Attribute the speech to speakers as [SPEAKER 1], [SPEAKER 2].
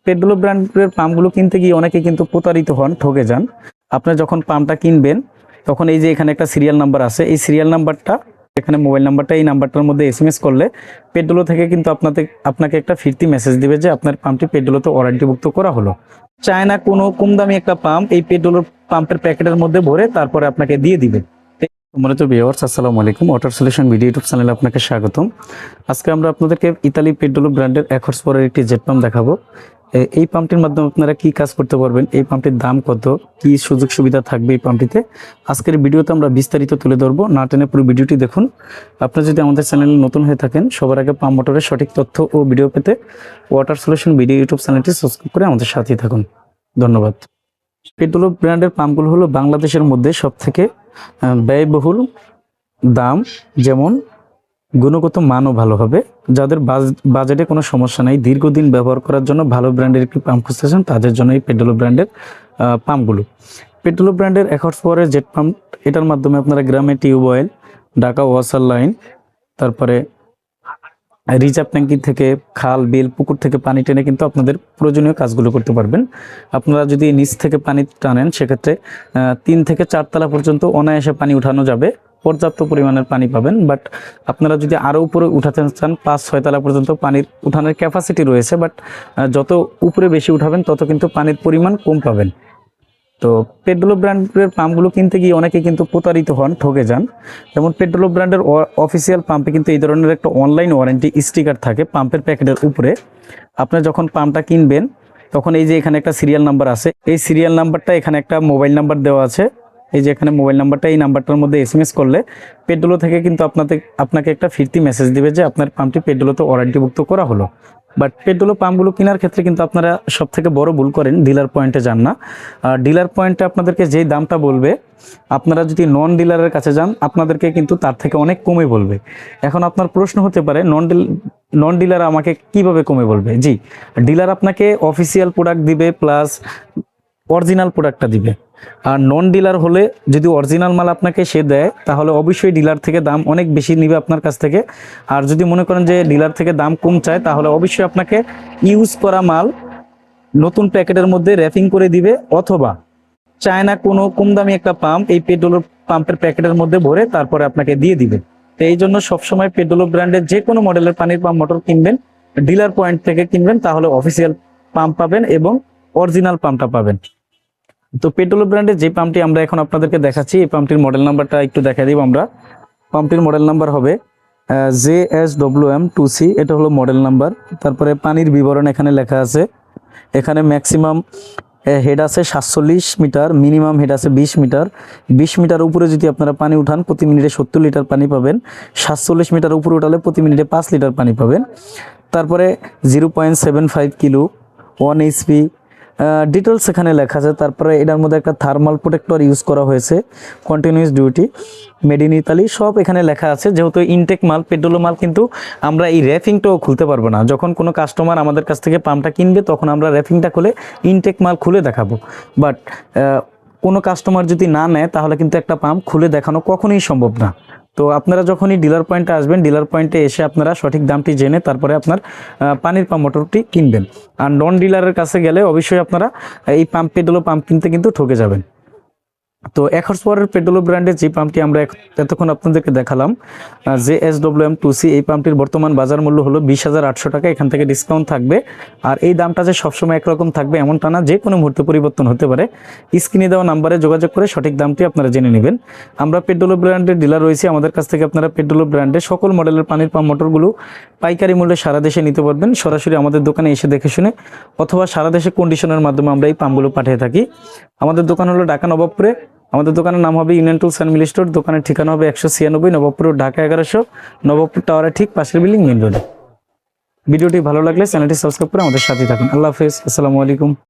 [SPEAKER 1] Petrol ব্র্যান্ডের পাম্পগুলো কিনতে গিয়ে অনেকে কিন্তু প্রতারিত হন, ঠকে যান। আপনারা যখন পাম্পটা কিনবেন তখন এই যে এখানে একটা সিরিয়াল নাম্বার আছে, এই সিরিয়াল নাম্বারটা, এখানে মোবাইল নাম্বারটা, এই নাম্বারটার মধ্যে এসএমএস করলে পেট্রোল থেকে কিন্তু আপনাকে একটা ফিরতি মেসেজ দিবে যে আপনার পাম্পটি পেট্রোলতে ওয়ারেন্টিভুক্ত করা হলো। চায় না কোনো কম দামি একটা পাম্প এই পেট্রোল পাম্পের প্যাকেটের মধ্যে ভরে তারপরে আপনাকে দিয়ে দিবে। সম্মানিত ভিউয়ার্স, আসসালামু আলাইকুম। ওয়াটার সলিউশন ভিডিও ইউটিউব চ্যানেলে আপনাকে স্বাগতম। আজকে আমরা আপনাদেরকে ইতালি পেট্রোল ব্র্যান্ডের 1 হর্স পাওয়ারের একটি জেট পাম্প দেখাবো। এই পাম্পটির মাধ্যমে আপনারা কি কাজ করতে পারবেন, এই পাম্পটির দাম কত, কি সুযোগ সুবিধা থাকবে এই পাম্পটিতে, আজকের ভিডিওতে আমরা বিস্তারিত তুলে ধরবো। না টেনে পুরো ভিডিওটি দেখুন। আপনারা যদি আমাদের চ্যানেলে নতুন হয়ে থাকেন, সবার আগে পাম্প মোটরের সঠিক তথ্য ও ভিডিও পেতে ওয়াটার সলিউশন ভিডিও ইউটিউব চ্যানেলটি সাবস্ক্রাইব করে আমাদের সাথেই থাকুন। ধন্যবাদ। পেট্রোল ব্র্যান্ডের পাম্পগুলো হলো বাংলাদেশের মধ্যে সবথেকে ব্যয়বহুল, দাম যেমন গুণগত মানও ভালো হবে। যাদের বাজেটে কোনো সমস্যা নাই, দীর্ঘদিন ব্যবহার করার জন্য ভালো ব্র্যান্ডের একটি পাম্প খুঁজতেছেন, তাদের জন্য এই পেট্রোল ব্র্যান্ডের পাম্পগুলো। পেট্রোল ব্র্যান্ডের 1 হর্স পাওয়ারের জেট পাম্প, এটার মাধ্যমে আপনারা গ্রামে টিউবওয়েল, ঢাকা ওয়াসার লাইন, তারপরে রিজার্ভ ট্যাঙ্কি থেকে, খাল বিল পুকুর থেকে পানি টেনে কিন্তু আপনাদের প্রয়োজনীয় কাজগুলো করতে পারবেন। আপনারা যদি নিচ থেকে পানি টানেন, সেক্ষেত্রে 3 থেকে 4 তলা পর্যন্ত অনায়াসে পানি উঠানো যাবে, পর্যাপ্ত পরিমাণের পানি পাবেন। বাট আপনারা যদি আরও উপরে উঠাতে চান, 5-6 তলা পর্যন্ত পানির উঠানোর ক্যাপাসিটি রয়েছে, বাট যত উপরে বেশি উঠাবেন তত কিন্তু পানির পরিমাণ কম পাবেন। তো পেট্রোল ব্র্যান্ডের পাম্পগুলো কিনতে গিয়ে অনেকে কিন্তু প্রতারিত হন, ঠকে যান। যেমন পেট্রোল ব্র্যান্ডের অফিসিয়াল পাম্পে কিন্তু এই ধরনের একটা অনলাইন ওয়ারেন্টি স্টিকার থাকে পাম্পের প্যাকেটের উপরে। আপনি যখন পাম্পটা কিনবেন তখন এই যে এখানে একটা সিরিয়াল নাম্বার আছে, এই সিরিয়াল নাম্বারটা, এখানে একটা মোবাইল নাম্বার দেওয়া আছে, এই যে এখানে মোবাইল নাম্বারটা, এই নাম্বারটার মধ্যে এসএমএস করলে পেট্রোল থেকে কিন্তু আপনাকে একটা ফিরতি মেসেজ দিবে যে আপনার পাম্পটি পেট্রোলতে ওয়ারেন্টিভুক্ত করা হলো। বাট পেট্রোল পাম্পগুলো কেনার ক্ষেত্রে কিন্তু আপনারা সব থেকে বড় ভুল করেন, ডিলার পয়েন্টে যান না। ডিলার পয়েন্টে আপনাদেরকে যেই দামটা বলবে, আপনারা যদি নন ডিলারের কাছে যান আপনাদেরকে কিন্তু তার থেকে অনেক কমে বলবে। এখন আপনার প্রশ্ন হতে পারে, নন ডিলার আমাকে কিভাবে কমে বলবে? জি, ডিলার আপনাকে অফিসিয়াল প্রোডাক্ট দিবে প্লাস অরিজিনাল প্রোডাক্টটা দিবে। আর নন ডিলার হলে যদি অরিজিনাল মাল আপনাকে সে দেয়, তাহলে অবশ্যই ডিলার থেকে দাম অনেক বেশি নিবে আপনার কাছ থেকে। আর যদি মনে করেন যে ডিলার থেকে দাম কম চায়, তাহলে অবশ্যই আপনাকে ইউজ করা মাল নতুন প্যাকেটের মধ্যে র্যাপিং করে দিবে, অথবা চায় না কোনো কম দামি একটা পাম্প এই পেট্রোল পাম্পের প্যাকেটের মধ্যে ভরে তারপরে আপনাকে দিয়ে দিবে। তো এই জন্য সবসময় পেট্রোল ব্র্যান্ডের যে কোনো মডেলের পানির পাম্প মোটর কিনবেন, ডিলার পয়েন্ট থেকে কিনবেন, তাহলে অফিসিয়াল পাম্প পাবেন এবং অরিজিনাল পাম্পটা পাবেন। তো পেট্রোল ব্র্যান্ডের যে পাম্পটি আমরা এখন আপনাদেরকে দেখাচ্ছি, এই পাম্পটির মডেল নাম্বারটা একটু দেখা দিব আমরা। পাম্পটির মডেল নাম্বার হবে JSWM2C, এটা হলো মডেল নাম্বার। তারপরে পানির বিবরণ এখানে লেখা আছে। এখানে ম্যাক্সিমাম হেড আছে 47 মিটার, মিনিমাম হেড আছে 20 মিটার। 20 মিটার উপরে যদি আপনারা পানি উঠান, প্রতি মিনিটে 70 লিটার পানি পাবেন। 47 মিটার উপরে উঠালে প্রতি মিনিটে 5 লিটার পানি পাবেন। তারপরে 0.75 কিলো, 1 HP ডিটেলস এখানে লেখা আছে। তারপরে এটার মধ্যে একটা থার্মাল প্রোটেক্টর ইউজ করা হয়েছে, continuous duty, made in Italy, সব এখানে লেখা আছে। যেহেতু ইনটেক মাল, পেট্রোল মাল, কিন্তু আমরা এই র্যাপিংটাও খুলতে পারবো না। যখন কোনো কাস্টমার আমাদের কাছ থেকে পাম্পটা কিনবে, তখন আমরা র্যাপিংটা খুলে ইনটেক মাল খুলে দেখাবো। বাট কোনো কাস্টমার যদি না নেয়, তাহলে কিন্তু একটা পাম্প খুলে দেখানো কখনোই সম্ভব না। তো আপনারা যখনই ডিলার পয়েন্টে আসবেন, ডিলার পয়েন্টে এসে আপনারা সঠিক দামটি জেনে তারপরে আপনার পানির পাম্প মোটরটি কিনবেন। আর নন ডিলারের কাছে গেলে অবশ্যই আপনারা এই পেট্রোল পাম্প কিনতে কিন্তু ঠকে যাবেন। তো 1 হর্স পাওয়ারের পেট্রোল ব্র্যান্ডের যে পাম্পটি আমরা এতক্ষণ আপনাদেরকে দেখালাম, JSWM2C, এই পাম্পটির বর্তমান বাজার মূল্য হলো 20,800 টাকা। এখান থেকে ডিসকাউন্ট থাকবে। আর এই দামটা যে সবসময় একরকম থাকবে এমনটা না, যে কোনো মুহূর্তে পরিবর্তন হতে পারে। স্ক্রিনে দেওয়া নাম্বারে যোগাযোগ করে সঠিক দামটি আপনারা জেনে নেবেন। আমরা পেট্রোল ব্র্যান্ডের ডিলার রয়েছি, আমাদের কাছ থেকে আপনারা পেট্রোল ব্র্যান্ডের সকল মডেলের পানির পাম্প মোটরগুলো পাইকারি মূল্যে সারা দেশে নিতে পারবেন। সরাসরি আমাদের দোকানে এসে দেখে শুনে, অথবা সারা দেশে কন্ডিশনের মাধ্যমে আমরা এই পাম্পগুলো পাঠিয়ে থাকি। আমাদের দোকান হলো ঢাকা নবাবপুরে। আমাদের দোকানের নাম হবে union tools and mill store. দোকানের ঠিকানা হবে 196 নবাবপুর, ঢাকা 1100, নবাবপুর টাওয়ারের ঠিক পাশের বিল্ডিং, মেইন রোডে। ভিডিওটি ভালো লাগলে চ্যানেলটি সাবস্ক্রাইব করে আমাদের সাথে থাকুন। আল্লাহ হাফেজ, আসসালামু আলাইকুম।